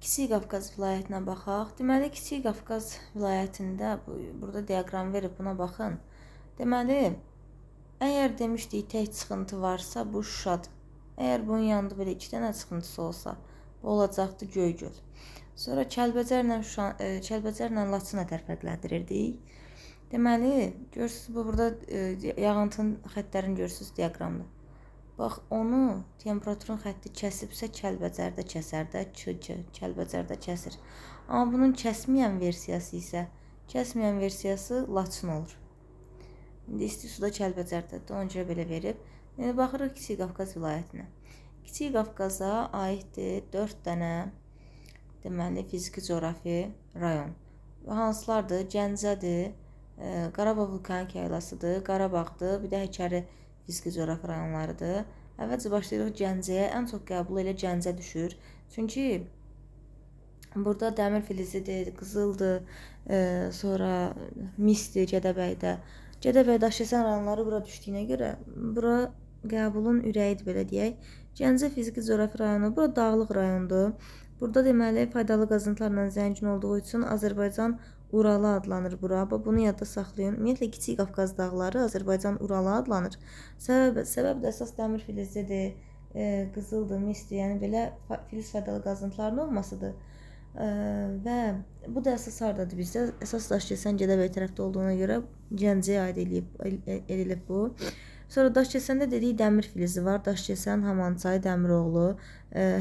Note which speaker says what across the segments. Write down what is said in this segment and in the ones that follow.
Speaker 1: Kiçik Qafqaz vilayətinə baxaq. Deməli, Kiçik Qafqaz vilayətində burada diaqram verib, buna baxın. Deməli, əgər demişdik tək çıxıntı varsa, bu Şuşadır. Əgər bunun yanında belə 2 dənə çıxıntısı olsa, bu olacaqdı Göygöl. Sonra Kəlbəcərlə Laçını fərqləndirirdik. Deməli, görürsünüz, burada yağıntının xəttlərini görürsünüz diaqramda. Bax, onu temperaturun xətti kəsibsə Kəlbəcərdə kəsər də, Kəlbəcərdə kəsir. Amma bunun kəsməyən versiyası Laçın olur. İndi isti suda Kəlbəcərdədir, ona görə belə verib. İndi baxırıq Kiçik Qafqaz vilayətinə. Kiçik Qafqaza aiddir 4 dənə deməli fiziki coğrafi rayon. Hansılardır? Gəncədir, Qarabağ vulkanik yaylasıdır, Qarabağdır, bir də Həkəri fiziki coğrafi rayonlarıdır. Əvvəlcə başlayırıq Gəncəyə. Ən çox qəbul elə Gəncə düşür. Çünki burada dəmir filizidir, qızıldır, sonra misdir Gədəbəydə. Gədəbəy, Daşkəsən rayonları bura düşdüyünə görə bura qəbulun ürəyidir, belə deyək. Gəncə fiziki coğrafi rayonu, bura dağlıq rayondur. Burada deməli faydalı qazıntılarla zəngin olduğu üçün Azərbaycan Uralı adlanır bura. Bunu yadda saxlayın. Ümumiyyətlə Kiçik Qafqaz dağları Azərbaycan Uralı adlanır. Səbəb də əsas dəmir filizidir, qızıldır, misdir, yəni belə filiz faydalı qazıntıların olmasıdır. Və bu da əsas hardadır bizdə? Əsas Daşkəsən Gədəbəy tərəfdə olduğuna görə Gəncəyə aid edilib bu. Sonra Daşkəsəndə dedik dəmir filizi var. Daşkəsən, Hamançay, Dəmiroğlu,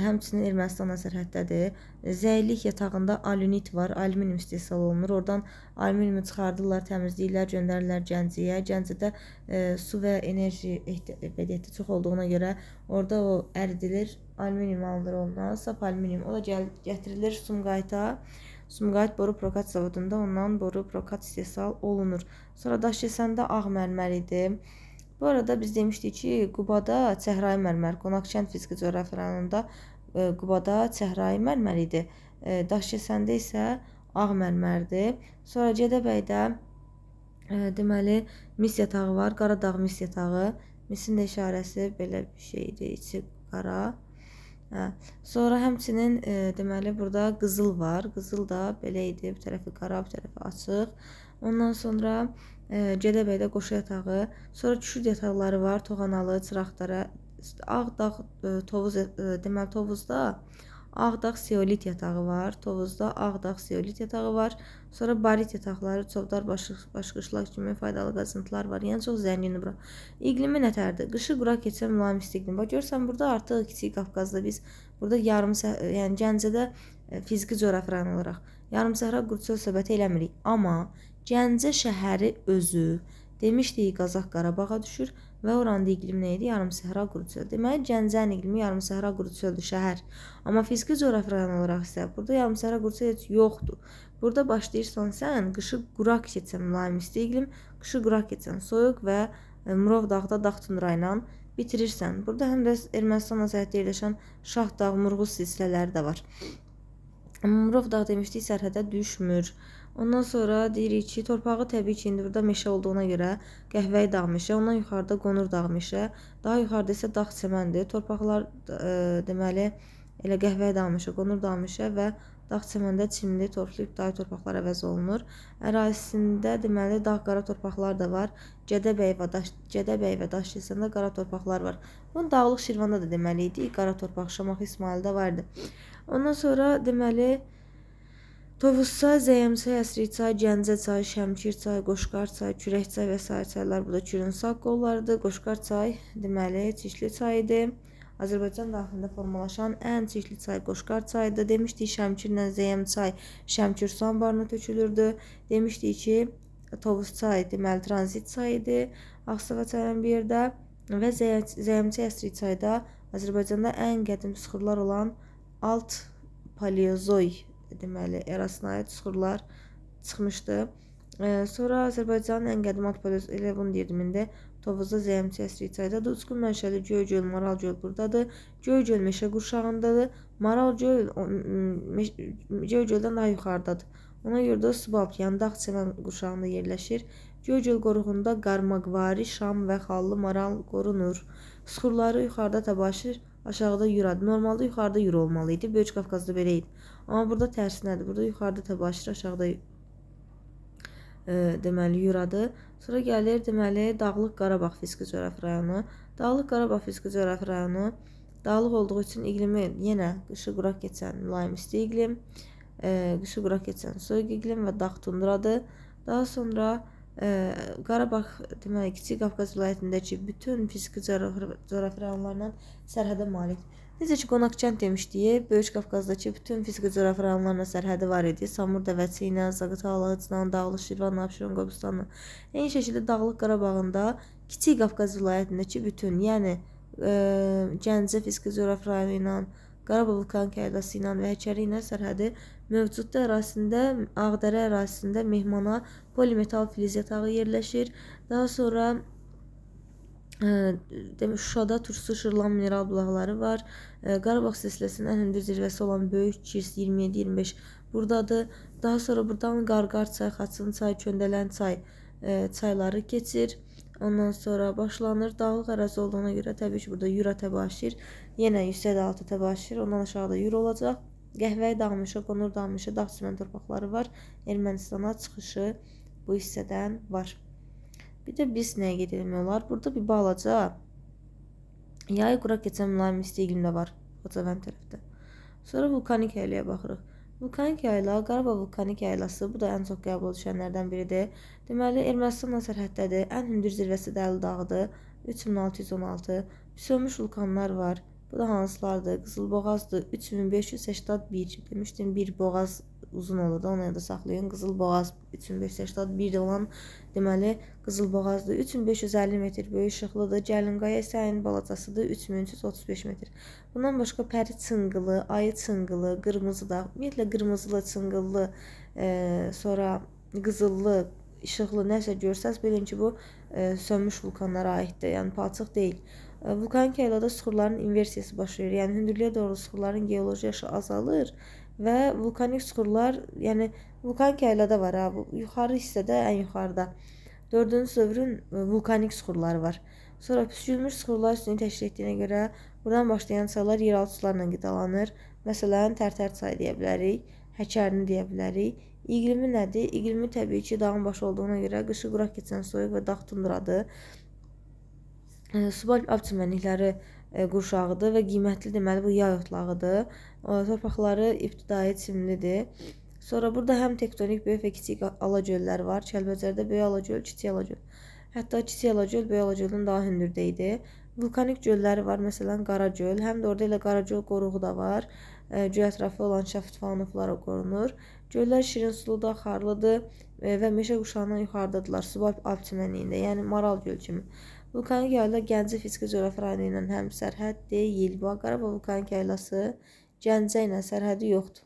Speaker 1: həmçinin Ermənistanla sərhəddədir. Zəylik yatağında alünit var, alüminium istehsal olunur. Oradan alüminiumu çıxardırlar, təmizləyirlər, göndərirlər Gəncəyə. Gəncədə su və enerji ehtiyatı çox olduğuna görə orada o əridilir, alüminium alınır ondan, saf alüminium. O da gətirilir Sumqayıta. Sumqayıt boru prokat zavodunda ondan boru prokat istehsal olunur. Sonra Daşkəsəndə ağ mərmər idi. Bu arada biz demişdik ki, Qubada çəhrayı mərmər, Qonaqkənd fiziki coğrafi rayonunda Qubada çəhrayı mərmər idi. Daşkəsəndə isə ağ mərmərdir. Sonra Gədəbəydə deməli mis yatağı var, Qaradağ mis yatağı. Misin də işarəsi belə bir şeydir, içi qara. Sonra həmçinin deməli burada qızıl var. Qızıl da belə idi, bir tərəfi qara, bir tərəfi açıq. Ondan sonra Gədəbəydə qoşu yatağı, sonra küşüd yataqları var, Toğanalı, Çıraqdara, Ağdağ, Tovuz, deməli Tovuzda Ağdağ seolit yatağı var, Tovuzda Ağdağ seolit yatağı var, sonra barit yataqları, Çovdar başqışlaq kimi faydalı qazıntılar var, yəni çox zəngindir bura. İqlimi nətərdir? Qışı quraq keçən mülayim isti iqlim. Bax, görürsən, burada artıq Kiçik Qafqazda biz, burada yəni Gəncədə fiziki coğrafi rayon olaraq yarımsəhra qurçöl söhbəti eləmirik, amma Gəncə şəhəri özü demişdik Qazax Qarabağa düşür və oranın iqlimi nə idi? Yarımsəhra quruçöl. Deməli, Gəncənin iqlimi yarımsəhra quruçöldür şəhər. Amma fiziki coğrafi rayon olaraq isə burada yarımsəhra quruçöl heç yoxdur. Burada başlayırsan sən qışı quraq keçən mülayim isti iqlim, qışı quraq keçən soyuq və Murov dağda dağ tundra ilə bitirirsən. Burada həm də Ermənistanla sərhəddə yerləşən Şah dağ, Murğuz silsilələri də var. Murov dağ demişdik sərhədə düşmür. Ondan sonra deyirik ki, torpağı təbii ki, indi burada meşə olduğuna görə Qəhvəyi dağ meşə, ondan yuxarıda Qonur dağ meşə, daha yuxarıda isə dağ çəməndir. Torpaqlar deməli elə Qəhvəyi dağ meşə, Qonur dağ meşə və dağ çəməndə çimli, torflu ibtidai torpaqlar əvəz olunur. Ərazisində deməli dağ qara torpaqlar da var. Gədəbəy və Daşkəsəndə qara torpaqlar var. Bunun Dağlıq Şirvanda da deməli idi, qara torpaq, Şamaxı İsmayılda vardı. Ondan sonra deməli Tovuz çay, Zəyəmçay, Əsrik çay, Gəncə çay, Şəmkir çay, Qoşqar çay, Kürək çay və sair çaylar burada Kürünsaq qollarıdır. Qoşqar çay deməli çirkli çaydır. Azərbaycan daxilində formalaşan ən çirkli çay Qoşqar çayıdır. Demişdik Şəmkirlə Zəyəm çay Şəmkir su anbarına tökülürdü. Demişdik ki, Tovuz çay deməli tranzit çayıdır. Ağstava çayının bir yerdə və Zəyəmçay, Əsrik çayda Azərbaycanda ən qədim sıxırlar olan alt paleozoy deməli erasına aid sıxırlar çıxmışdı. Sonra Azərbaycanın ən qədim alt paleozoy, elə bunu deyirdim indi. Tovuzda, Zəyəmçay, Əsrik çaydadır. Uçqun mənşəli Göygöl, Maral göl buradadır. Göygöl meşə qurşağındadır. Maral göl Göygöldən daha yuxarıdadır. Ona görə də subalp, yəni dağ çəmən qurşağında yerləşir. Göygöl qoruğunda qarmaqvari, şam və xallı maral qorunur. Sıxırları yuxarıda tabaşır. aşağıda Yuradır. Normalde yuxarıda Yura olmalı idi. Böyük Qafqazda belə idi. Amma burada tərsinədir. Burada yuxarıda Təbəşir, aşağıda deməli Yuradır. Sonra gəlir deməli Dağlıq Qarabağ fiziki coğrafi rayonu. Dağlıq Qarabağ fiziki coğrafi rayonu dağlıq olduğu üçün iqlimi yenə qışı quraq keçən mülayim isti iqlim, qışı quraq keçən soyuq iqlim və dağ tundradır. Daha sonra Qarabağ deməli Kiçik Qafqaz vilayətindəki bütün fiziki coğrafi rayonlarla sərhədə malikdir. Necə ki Qonaqkənd demişdik, Böyük Qafqazdakı bütün fiziki coğrafi rayonlarla sərhədi var idi. Samur Dəvəçi ilə, Zaqatala, Hıcdan, Dağlıq Şirvan, Abşeron, Qobustanla. Eyni şəkildə Dağlıq Qarabağında Kiçik Qafqaz vilayətindəki bütün, yəni Gəncə fiziki coğrafi rayonu ilə, Qarabağ vulkanik yaylası ilə və Həkəri ilə sərhədi mövcuddur. Ərazisində, Ağdərə ərazisində Mehmana polimetal filiz yatağı yerləşir. Daha sonra Şuşada Tursu Şırlan mineral bulaqları var. Qarabağ silsiləsinin ən hündür zirvəsi olan Böyük Kirs 27-25 buradadır. Daha sonra buradan Qarqar çay, Xaçın çay, Köndələn çay çayları keçir. Ondan sonra başlanır. Dağlıq ərazi olduğuna görə təbii ki burada Yura Təbəşir, yenə 106 Təbəşir, ondan aşağıda Yura olacaq. Qəhvəyi Dağmışa, Qonur Dağmışa, dağ çimən torpaqları var. Ermənistana çıxışı bu hissədən var. Bir də biz nəyə qeyd etmək olar? Burada bir balaca yay quraq keçən mülayim isti iqlim də var Xocavənd tərəfdə. Sonra vulkanik yaylıya baxırıq. Vulkanik yayla, Qarabağ vulkanik yaylası, bu da ən çox qəbul düşənlərdən biridir. Deməli, Ermənistanla sərhəddədir. Ən hündür zirvəsi Dəli dağıdır. 3616. Sönmüş vulkanlar var. Bu da hansılardır? Qızılboğazdır. 3581. Demişdim, bir boğaz uzun olur da, onu da saxlayın. Qızılboğaz 3581 olan deməli Qızılboğazdır. 3550 metr böyük işıqlıdır. Gəlinqaya isə ən balacasıdır. 3335 metr. Bundan başqa Pəri çınqılı, Ayı çınqılı, Qırmızı dağ, ümumiyyətlə qırmızılı, çınqıllı, sonra qızıllı, işıqlı nəsə görsəz bilin ki, bu sönmüş vulkanlara aiddir. Yəni palçıq deyil. Vulkanik yaylada suxurların inversiyası baş verir. Yəni hündürlüyə doğru suxurların geoloji yaşı azalır və vulkanik suxurlar, yəni vulkanik yaylada var ha, bu yuxarı hissədə, ən yuxarıda 4-cü dövrün vulkanik suxurları var. Sonra püskürülmüş suxurlar üstünü təşkil etdiyinə görə buradan başlayan çaylar yeraltı sularla qidalanır. Məsələn, Tərtər çayı deyə bilərik, Həkərini deyə bilərik. İqlimi nədir? İqlimi təbii ki, dağın başı olduğuna görə qışı quraq keçən soyuq və dağ tundradır. Subalp çimənlikləri qurşağıdır və qiymətli deməli bu yay otlağıdır. Torpaqları ibtidai çimlidir. Sonra burada həm tektonik böyük və kiçik alagöllər var. Kəlbəcərdə böyük alagöl, kiçik alagöl. Hətta kiçik alagöl böyük alagöldən daha hündürdə idi. Vulkanik gölləri var, məsələn Qaragöl. Həm də orada elə Qaragöl qoruğu da var. Göl ətrafı olan şaft faunoflara qorunur. Göllər şirin suludur, xarlıdır və meşə quşağından yuxarıdadırlar. Subalp alp çimənliyində, yəni Maral göl kimi. Vulkanik yayla Gəncə fiziki coğrafi rayonu ilə həm sərhəd deyil. Bu Qarabağ vulkanik yaylası Gəncə ilə sərhədi yoxdur.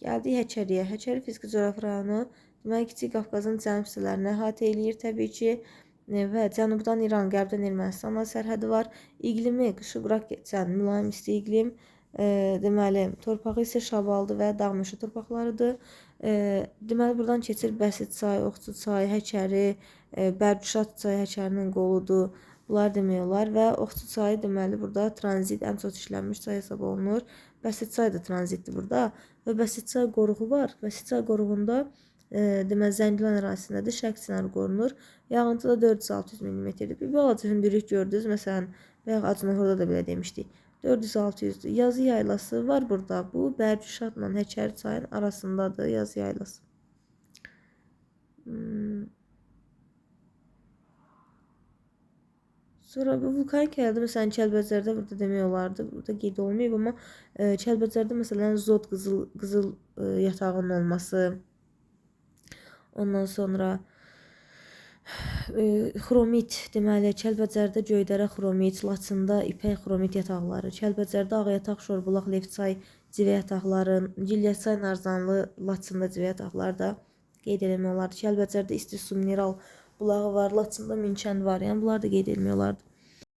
Speaker 1: Gəldik Həkəriyə. Həkəri fiziki coğrafi rayonu deməli Kiçik Qafqazın cənub hissələrini əhatə eləyir təbii ki və cənubdan İran, qərbdən Ermənistanla sərhədi var. İqlimi qışı quraq keçən mülayim isti iqlim, deməli torpağı isə şabaldı və dağ-meşə torpaqlarıdır. Deməli buradan keçir Bəsit çay, Oxçu çay, Həkəri, Bərgüşat çayı Həkərinin qoludur. Bunlar demək olar və Oxçu çayı deməli burada tranzit ən çox işlənmiş çay hesab olunur. Bəsit çay da tranzitdir burada və Bəsit çay qoruğu var. Bəsit çay qoruğunda deməli Zəngilan ərazisindədir, şərq çinarı qorunur. Yağıntı da 400-600 mm-dir. Bir balaca hündürlük gördünüz. Məsələn, bayaq Acınahorda da belə demişdik. 400-600-dür. Yazı yaylası var burada. Bu Bərgüşatla Həkəri çayın arasındadır yazı yaylası. Sonra bu vulkanik yaylada məsələn Kəlbəcərdə burada demək olardı. Burada qeyd olmayıb, amma Kəlbəcərdə məsələn Zod qızıl yatağının olması, ondan sonra xromit, deməli Kəlbəcərdə Göydərə xromit, Laçında ipək xromit yataqları, Kəlbəcərdə Ağ yataq, Şorbulaq, Levçay civə yataqları, Gilyasay, Narzanlı, Laçında civə yataqları da qeyd etmək olardı. Kəlbəcərdə isti su mineral bulağı var, Laçında Minkənd var, yəni bunlar da qeyd etmək olardı.